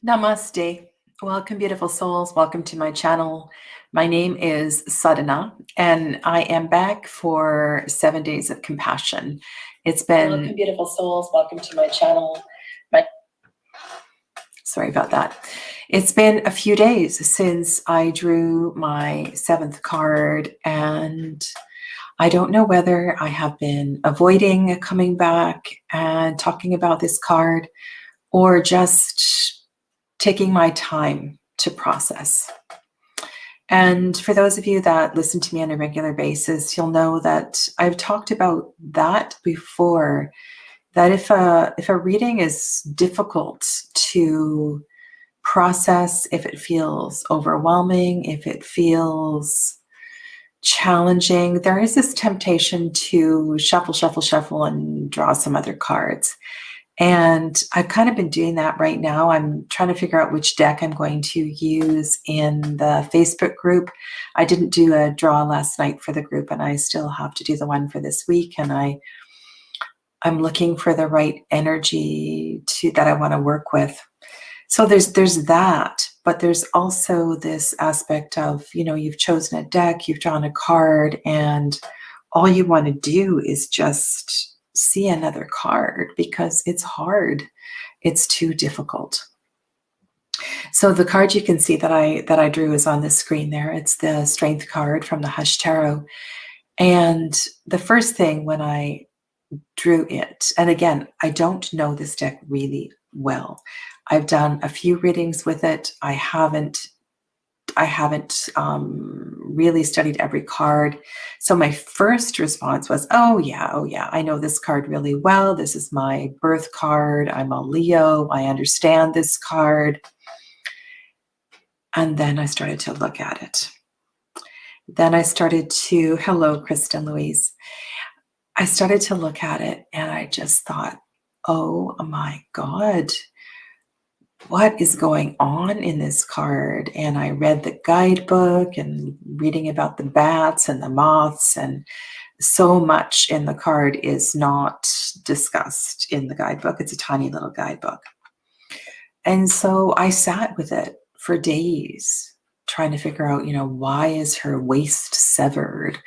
Namaste. Welcome, beautiful souls. Welcome to my channel. My name is Sadhana, and I am back for 7 days of compassion. It's been welcome, beautiful souls. Welcome to my channel. Sorry about that. It's been a few days since I drew my 7th card, and I don't know whether I have been avoiding coming back and talking about this card or just taking my time to process. And for those of you that listen to me on a regular basis, you'll know that I've talked about that before, that if a reading is difficult to process, if it feels overwhelming, if it feels challenging, there is this temptation to shuffle, and draw some other cards. And I've kind of been doing that right now. I'm trying to figure out which deck I'm going to use in the Facebook group. I didn't do a draw last night for the group, and I still have to do the one for this week. And I'm looking for the right energy that I want to work with. So there's that, but there's also this aspect of, you've chosen a deck, you've drawn a card, and all you want to do is just see another card because it's hard. It's too difficult. So the card you can see that I drew is on the screen there. It's the Strength card from the Hush Tarot. And the first thing when I drew it, and again, I don't know this deck really well. I've done a few readings with it. I haven't really studied every card. So my first response was, oh yeah, I know this card really well. This is my birth card. I'm a Leo. I understand this card. And then I started to look at it. Then I started to, hello, Kristen Louise. I started to look at it and I just thought, oh my God, what is going on in this card? And I read the guidebook and reading about the bats and the moths, and so much in the card is not discussed in the guidebook. It's a tiny little guidebook. And so I sat with it for days trying to figure out, why is her waist severed?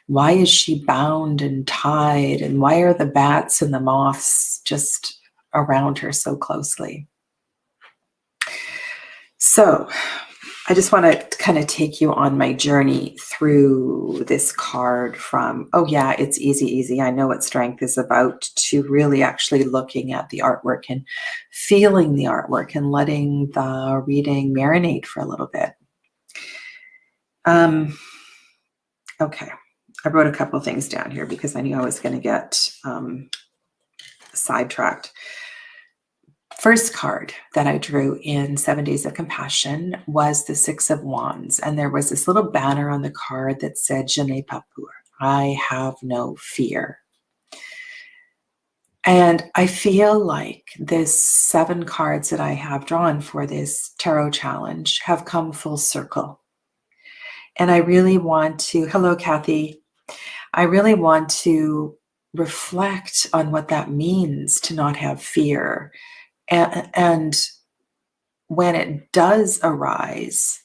Why is she bound and tied? And why are the bats and the moths just around her so closely? So I just want to kind of take you on my journey through this card from, oh yeah, it's easy. I know what strength is about, to really actually looking at the artwork and feeling the artwork and letting the reading marinate for a little bit. Okay, I wrote a couple things down here because I knew I was going to get sidetracked. First card that I drew in 7 Days of Compassion was the Six of Wands. And there was this little banner on the card that said, Je n'ai pas peur. I have no fear. And I feel like this 7 cards that I have drawn for this tarot challenge have come full circle. And I really want to, hello, Kathy. I really want to reflect on what that means to not have fear. And when it does arise,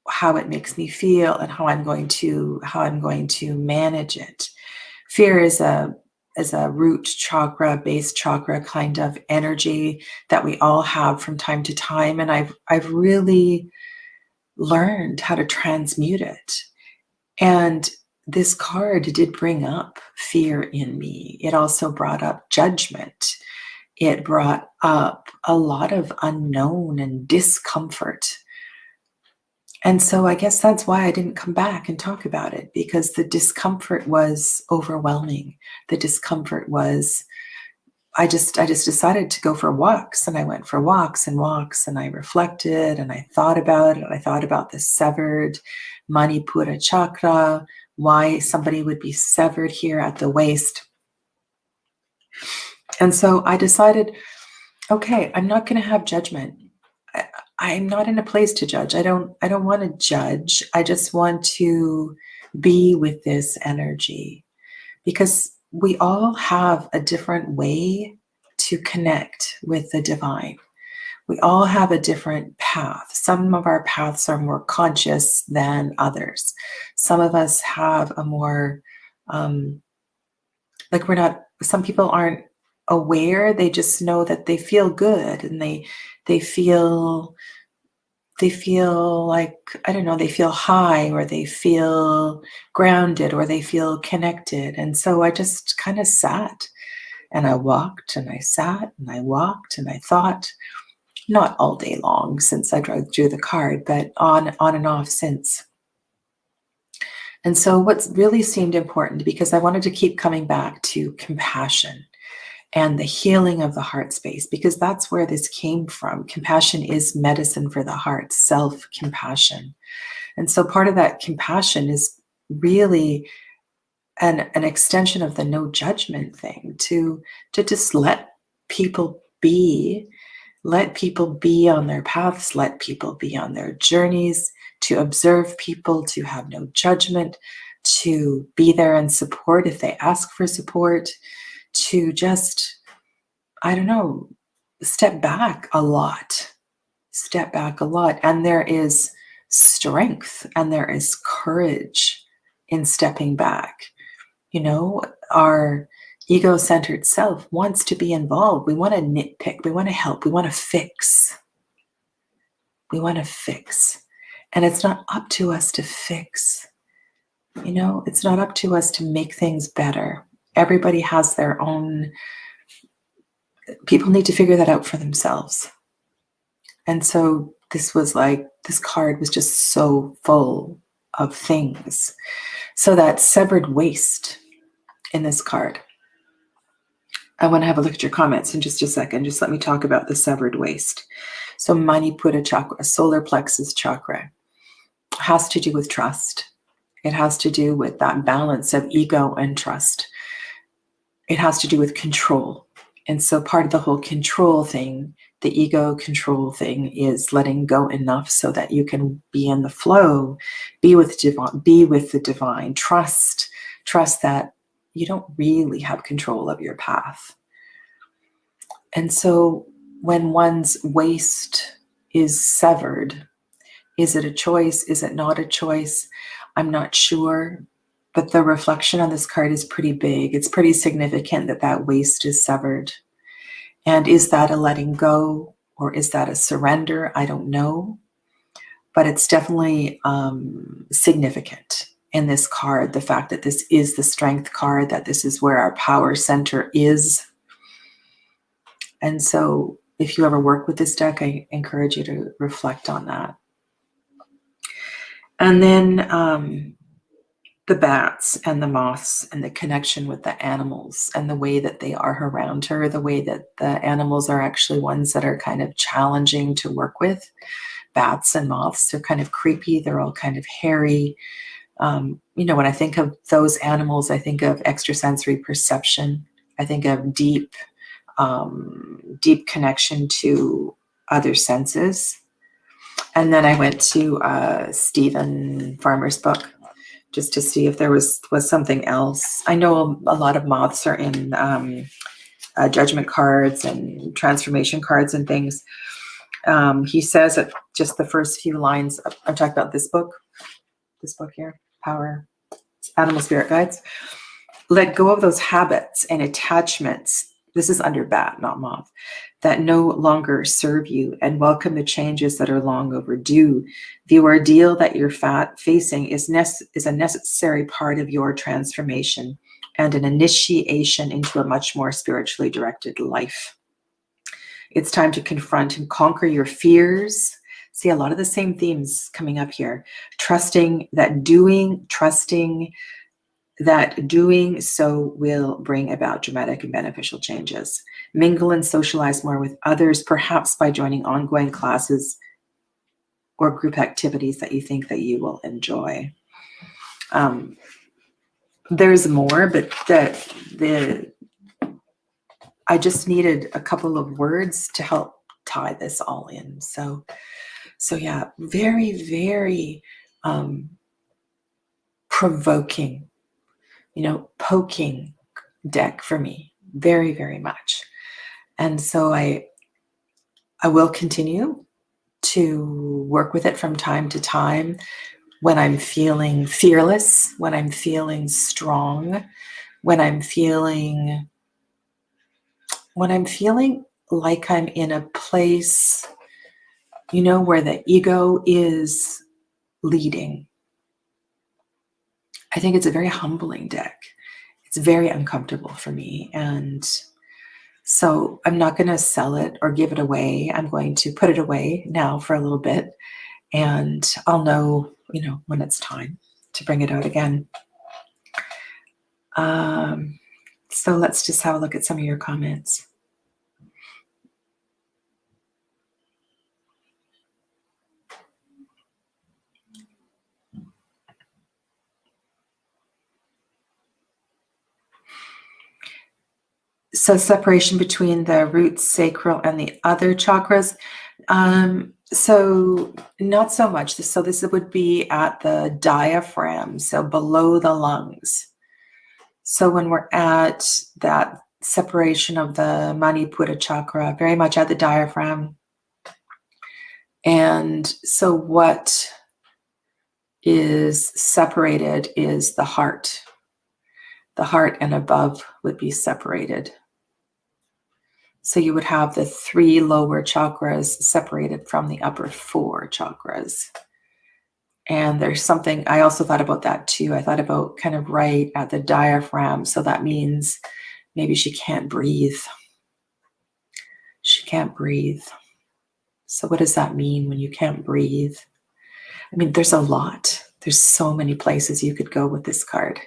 how it makes me feel and how I'm going to manage it. Fear is a root chakra, base chakra kind of energy that we all have from time to time, and I've really learned how to transmute it. And this card did bring up fear in me. It also brought up judgment. It brought up a lot of unknown and discomfort. And so I guess that's why I didn't come back and talk about it, because the discomfort was overwhelming. The discomfort was, I just decided to go for walks, and I went for walks, and I reflected and I thought about it. I thought about the severed Manipura chakra, why somebody would be severed here at the waist. And so I decided, okay, I'm not going to have judgment. I'm not in a place to judge. I don't want to judge. I just want to be with this energy, because we all have a different way to connect with the divine. We all have a different path. Some of our paths are more conscious than others. Some of us have a more, like we're not, some people aren't aware. They just know that they feel good, and they feel like, I don't know, they feel high, or they feel grounded, or they feel connected. And so I just kind of sat and I walked and I sat and I walked and I thought, not all day long since I drew the card, but on and off since. And so what's really seemed important, because I wanted to keep coming back to compassion and the healing of the heart space, because that's where this came from. Compassion is medicine for the heart, self-compassion. And so part of that compassion is really an extension of the no judgment thing, to just let people be. Let people be on their paths, let people be on their journeys, to observe people, to have no judgment, to be there and support if they ask for support, to just, I don't know, step back a lot. Step back a lot. And there is strength and there is courage in stepping back. You know, our ego-centered self wants to be involved. We want to nitpick. We want to help. We want to fix. We want to fix. And it's not up to us to fix. You know, it's not up to us to make things better. Everybody has their own. People need to figure that out for themselves. And so this card was just so full of things. So that severed waist in this card. I want to have a look at your comments in just a second. Just let me talk about the severed waist. So Manipura chakra, solar plexus chakra, has to do with trust. It has to do with that balance of ego and trust. It has to do with control. And so part of the whole control thing, the ego control thing, is letting go enough so that you can be in the flow, be with the divine, trust that you don't really have control of your path. And so when one's waist is severed, is it a choice? Is it not a choice? I'm not sure. But the reflection on this card is pretty big. It's pretty significant that waist is severed. And is that a letting go, or is that a surrender? I don't know. But it's definitely significant in this card, the fact that this is the strength card, that this is where our power center is. And so if you ever work with this deck, I encourage you to reflect on that. And then the bats and the moths and the connection with the animals and the way that they are around her, the way that the animals are actually ones that are kind of challenging to work with. Bats and moths, they're kind of creepy. They're all kind of hairy. When I think of those animals, I think of extrasensory perception. I think of deep connection to other senses. And then I went to Stephen Farmer's book just to see if there was something else. I know a lot of moths are in judgment cards and transformation cards and things. He says that just the first few lines, I'm talking about this book here, Power, Animal Spirit Guides. Let go of those habits and attachments. This is under bat, not moth, that no longer serve you, and welcome the changes that are long overdue. The ordeal that you're facing is a necessary part of your transformation and an initiation into a much more spiritually directed life. It's time to confront and conquer your fears. See, a lot of the same themes coming up here. Trusting that doing so will bring about dramatic and beneficial changes. Mingle and socialize more with others, perhaps by joining ongoing classes or group activities that you think that you will enjoy. There's more, but I just needed a couple of words to help tie this all in. So yeah, very, very provoking, poking deck for me, very, very much. And so I I will continue to work with it from time to time when I'm feeling fearless, when I'm feeling strong, when I'm feeling like I'm in a place, where the ego is leading. I think it's a very humbling deck. It's very uncomfortable for me. And so I'm not going to sell it or give it away. I'm going to put it away now for a little bit. And I'll know, when it's time to bring it out again. So let's just have a look at some of your comments. So separation between the root, sacral, and the other chakras. So not so much. So this would be at the diaphragm, so below the lungs. So when we're at that separation of the Manipura chakra, very much at the diaphragm. And so what is separated is the heart. The heart and above would be separated. So you would have the 3 lower chakras separated from the upper 4 chakras. And there's something, I also thought about that too. I thought about kind of right at the diaphragm. So that means maybe she can't breathe. She can't breathe. So what does that mean when you can't breathe? I mean, there's a lot. There's so many places you could go with this card.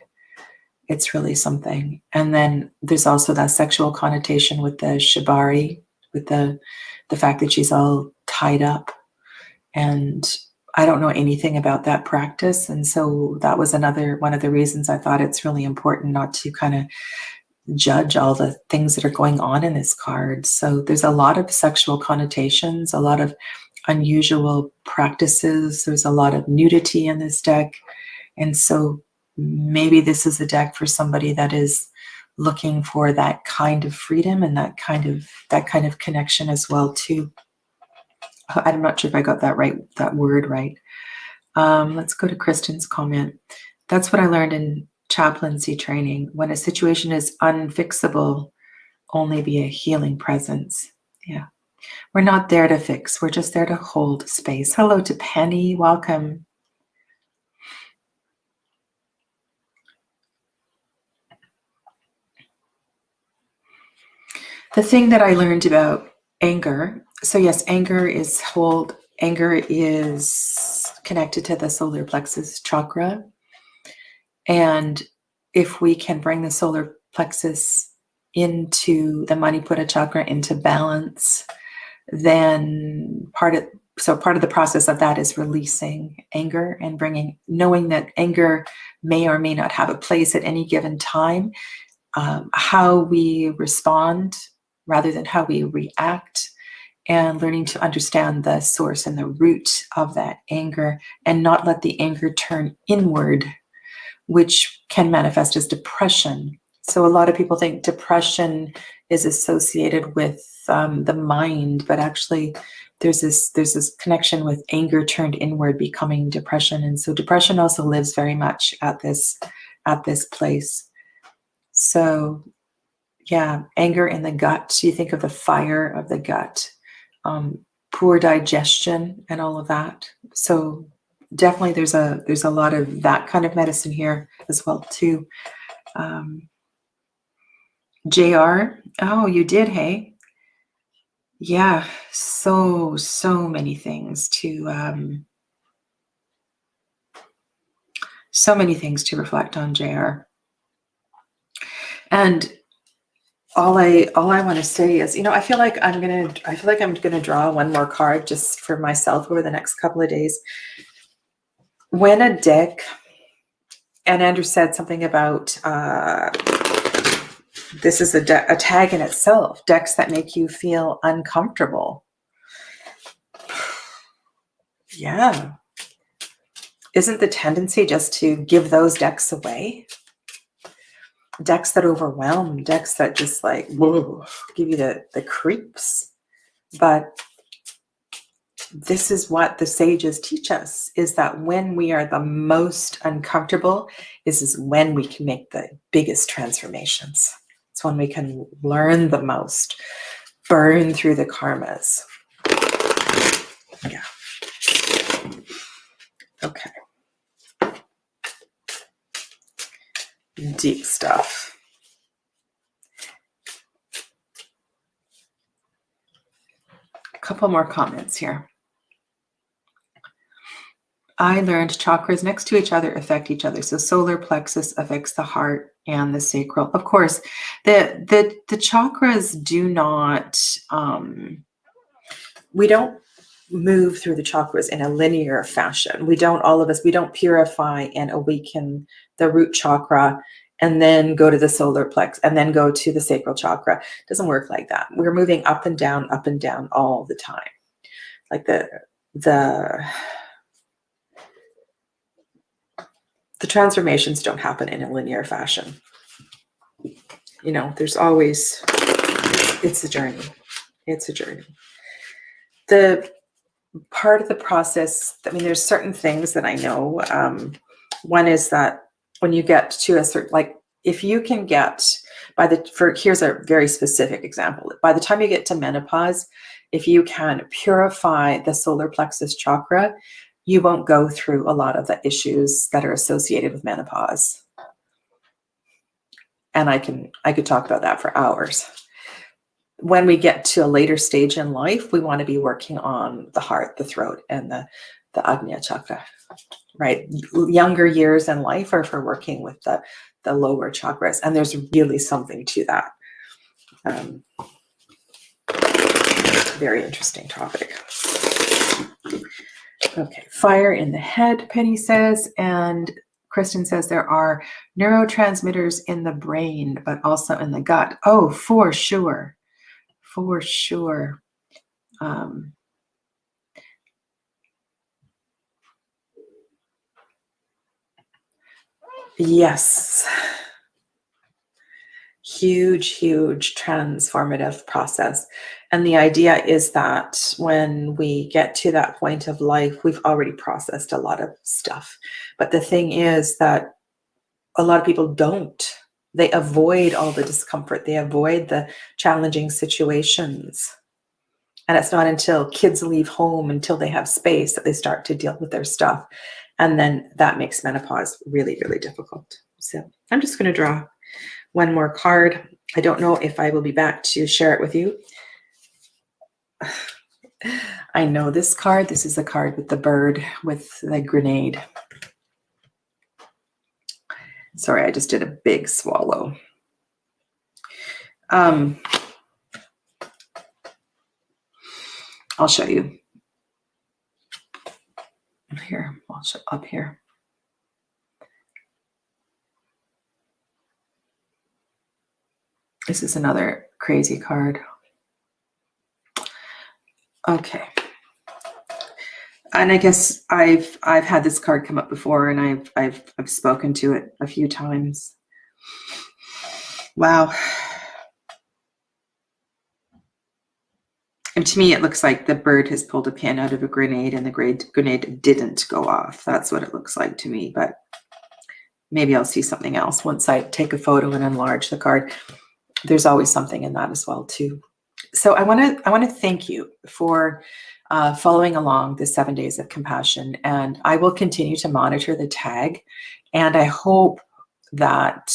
It's really something. And then there's also that sexual connotation with the shibari, with the fact that she's all tied up. And I don't know anything about that practice. And so that was one of the reasons I thought it's really important not to kind of judge all the things that are going on in this card. So there's a lot of sexual connotations, a lot of unusual practices. There's a lot of nudity in this deck. And so maybe this is a deck for somebody that is looking for that kind of freedom and that kind of connection as well too. I'm not sure if I got that word right. Let's go to Kristen's comment. That's what I learned in chaplaincy training. When a situation is unfixable, only be a healing presence. Yeah. We're not there to fix. We're just there to hold space. Hello to Penny. Welcome. The thing that I learned about anger. So yes, anger is connected to the solar plexus chakra. And if we can bring the solar plexus into the Manipura chakra into balance, then part of the process of that is releasing anger and knowing that anger may or may not have a place at any given time. How we respond rather than how we react, and learning to understand the source and the root of that anger and not let the anger turn inward, which can manifest as depression. So a lot of people think depression is associated with the mind, but actually there's this connection with anger turned inward becoming depression. And so depression also lives very much at this place. So yeah, anger in the gut. You think of the fire of the gut, poor digestion and all of that. So definitely there's a lot of that kind of medicine here as well too. JR, oh, you did, hey? Yeah, so many things to reflect on, JR. And all I want to say is, I feel like I'm gonna draw one more card just for myself over the next couple of days. When a deck, and Andrew said something about this is a tag in itself, decks that make you feel uncomfortable. Yeah. Isn't the tendency just to give those decks away? Decks that overwhelm, decks that just like, whoa, give you the creeps. But this is what the sages teach us, is that when we are the most uncomfortable is when we can make the biggest transformations. It's when we can learn the most, burn through the karmas. Yeah. Okay. Deep stuff. A couple more comments here. I learned chakras next to each other affect each other. So solar plexus affects the heart and the sacral. Of course, the chakras do not, we don't move through the chakras in a linear fashion. We don't purify and awaken the root chakra and then go to the solar plex and then go to the sacral chakra. It doesn't work like that. We're moving up and down all the time. Like the transformations don't happen in a linear fashion. You know, there's always, it's a journey. It's a journey. The part of the process, I mean, there's certain things that I know. One is that when you get to a certain, like, if you can get here's a very specific example. By the time you get to menopause, if you can purify the solar plexus chakra, you won't go through a lot of the issues that are associated with menopause. And I could talk about that for hours. When we get to a later stage in life, we want to be working on the heart, the throat, and the Agnya chakra, right? Younger years in life are for working with the lower chakras. And there's really something to that. Very interesting topic. Okay, fire in the head, Penny says, and Kristen says there are neurotransmitters in the brain, but also in the gut. Oh, for sure. For sure. Yes. Huge transformative process. And the idea is that when we get to that point of life, we've already processed a lot of stuff. But the thing is that a lot of people don't. They avoid all the discomfort. They avoid the challenging situations. And it's not until kids leave home, until they have space, that they start to deal with their stuff. And then that makes menopause really, really difficult. So I'm just going to draw one more card. I don't know if I will be back to share it with you. I know this card. This is the card with the bird with the grenade. Sorry, I just did a big swallow. I'll show you. Here, I'll show up here. This is another crazy card. Okay. And I guess I've had this card come up before, and I've spoken to it a few times. Wow. And to me, it looks like the bird has pulled a pin out of a grenade, and the grenade didn't go off. That's what it looks like to me. But maybe I'll see something else once I take a photo and enlarge the card. There's always something in that as well too. So I want to thank you for following along the 7 days of compassion, and I will continue to monitor the tag. And I hope that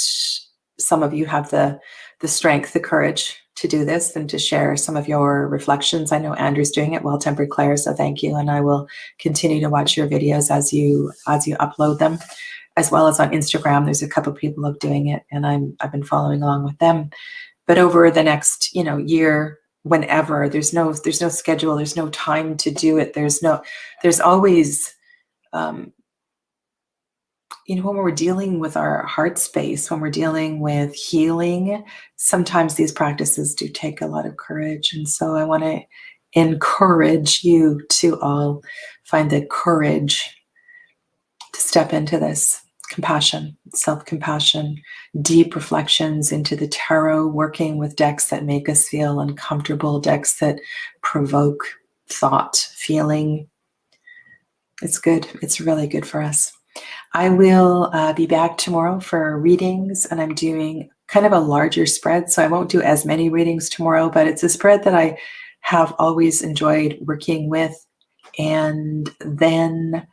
some of you have the strength, the courage to do this and to share some of your reflections. I know Andrew's doing it, Well-Tempered Claire, so thank you. And I will continue to watch your videos as you upload them, as well as on Instagram. There's a couple of people doing it, and I've been following along with them. But over the next, year, whenever, there's no schedule, there's no time to do it. There's always, when we're dealing with our heart space, when we're dealing with healing, sometimes these practices do take a lot of courage. And so I want to encourage you to all find the courage to step into this compassion, self-compassion, deep reflections into the tarot, working with decks that make us feel uncomfortable, decks that provoke thought, feeling. It's good. It's really good for us. I will be back tomorrow for readings, and I'm doing kind of a larger spread, so I won't do as many readings tomorrow, but it's a spread that I have always enjoyed working with. And then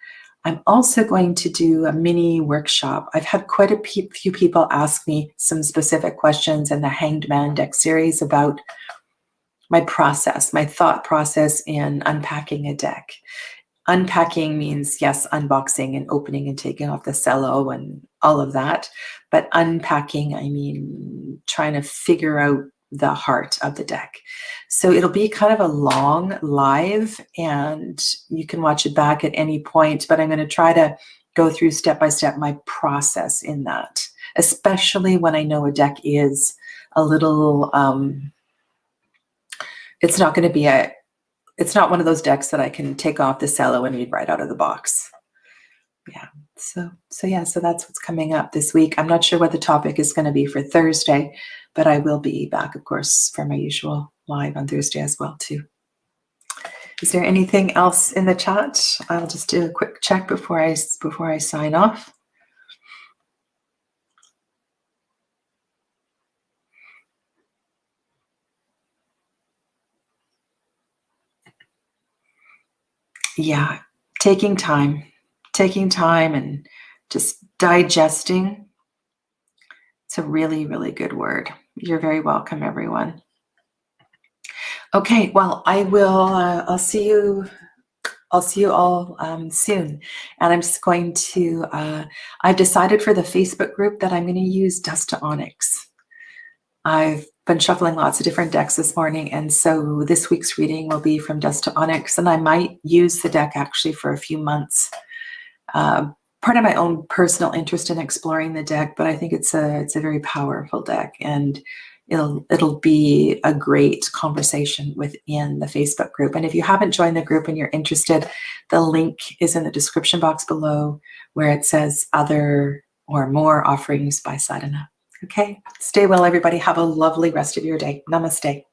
I'm also going to do a mini workshop. I've had quite a few people ask me some specific questions in the Hanged Man deck series about my process, my thought process in unpacking a deck. Unpacking means, yes, unboxing and opening and taking off the cello and all of that. But unpacking, I mean, trying to figure out the heart of the deck. So it'll be kind of a long live, and you can watch it back at any point, but I'm going to try to go through step by step my process in that, especially when I know a deck is a little, it's not going to be it's not one of those decks that I can take off the cello and read right out of the box. Yeah. So that's what's coming up this week. I'm not sure what the topic is going to be for Thursday, but I will be back, of course, for my usual live on Thursday as well, too. Is there anything else in the chat? I'll just do a quick check before I sign off. Yeah, taking time and just digesting. It's a really, really good word. You're very welcome, everyone. Okay, well, I will. I'll see you all soon. And I'm just going to. I've decided for the Facebook group that I'm going to use Dust to Onyx. I've been shuffling lots of different decks this morning, and so this week's reading will be from Dust to Onyx, and I might use the deck actually for a few months. Part of my own personal interest in exploring the deck, but I think it's a very powerful deck, and it'll be a great conversation within the Facebook group. And if you haven't joined the group and you're interested, the link is in the description box below where it says other or more offerings by Sadhana. Okay, stay well, everybody. Have a lovely rest of your day. Namaste.